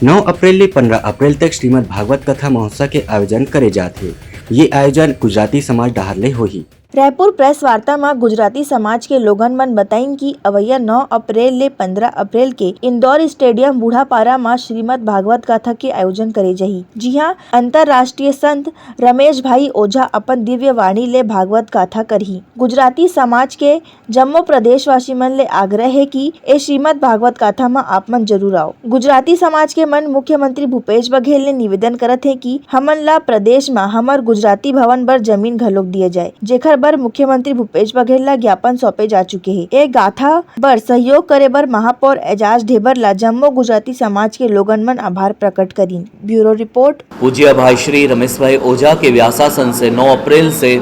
9 अप्रैल ले 15 अप्रैल तक श्रीमद् भागवत कथा महोत्सव के आयोजन करे जाते। ये आयोजन गुजराती समाज डहारले होही। रायपुर प्रेस वार्ता में गुजराती समाज के लोगन मन बताइन कि अवैया 9 अप्रैल ले 15 अप्रैल के इंदौर स्टेडियम बूढ़ापारा में श्रीमद् भागवत कथा के आयोजन करे जाही। जी हां, अंतरराष्ट्रीय संत रमेश भाई ओझा अपन दिव्य वाणी ले भागवत कथा करही। गुजराती समाज के जम्मू प्रदेशवासी मन ले आग्रह है कि ए श्रीमद् भागवत कथा में आप मन जरूर आओ। गुजराती समाज के मन मुख्यमंत्री भूपेश बघेल ने निवेदन करत है कि हमन ला प्रदेश में हमर गुजराती भवन बर जमीन घलोक दिए जाए, जेखर बर मुख्यमंत्री भूपेश बघेल ला ज्ञापन सौंपे जा चुके हैं। ए गाथा बर सहयोग करे बर महापौर एजाज ढेबर ला जम्मू गुजराती समाज के लोगन मन आभार प्रकट करीन। Bureau report. पूज्य भाई श्री रमेश भाई ओझा के व्यासासन से 9 अप्रैल से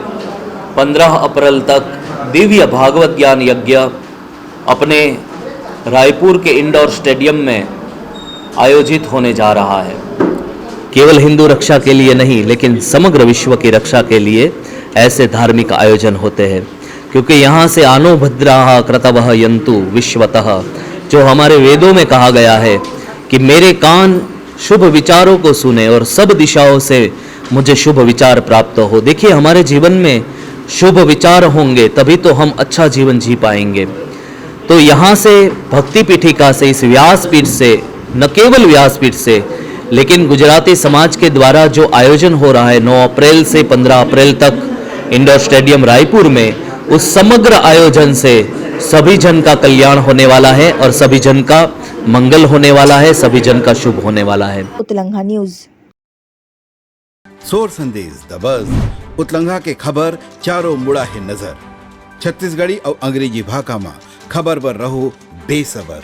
15 अप्रैल तक दिव्य भागवत ज्ञान यज्ञ अपने रायपुर के इंडोर स्टेडियम में आयोजित होने जा रहा है। केवल हिंदू रक्षा के लिए नहीं, लेकिन समग्र विश्व की रक्षा के लिए ऐसे धार्मिक आयोजन होते हैं, क्योंकि यहाँ से आनो भद्राः क्रतवः यन्तु विश्वतः, जो हमारे वेदों में कहा गया है कि मेरे कान शुभ विचारों को सुने और सब दिशाओं से मुझे शुभ विचार प्राप्त हो। देखिए, हमारे जीवन में शुभ विचार होंगे तभी तो हम अच्छा जीवन जी पाएंगे। तो यहाँ से भक्ति पीठिका से, इस व्यासपीठ से, न केवल व्यासपीठ से, लेकिन गुजराती समाज के द्वारा जो आयोजन हो रहा है 9 अप्रैल से 15 अप्रैल तक इंडोर स्टेडियम रायपुर में, उस समग्र आयोजन से सभी जन का कल्याण होने वाला है और सभी जन का मंगल होने वाला है, सभी जन का शुभ होने वाला है। उतलंघा न्यूज। सोर संदेश द बज़ उतलंघा के खबर चारों मुड़ा है नजर। छत्तीसगढ़ी और अंग्रेजी भाषा में खबर पर रहो बेसबर।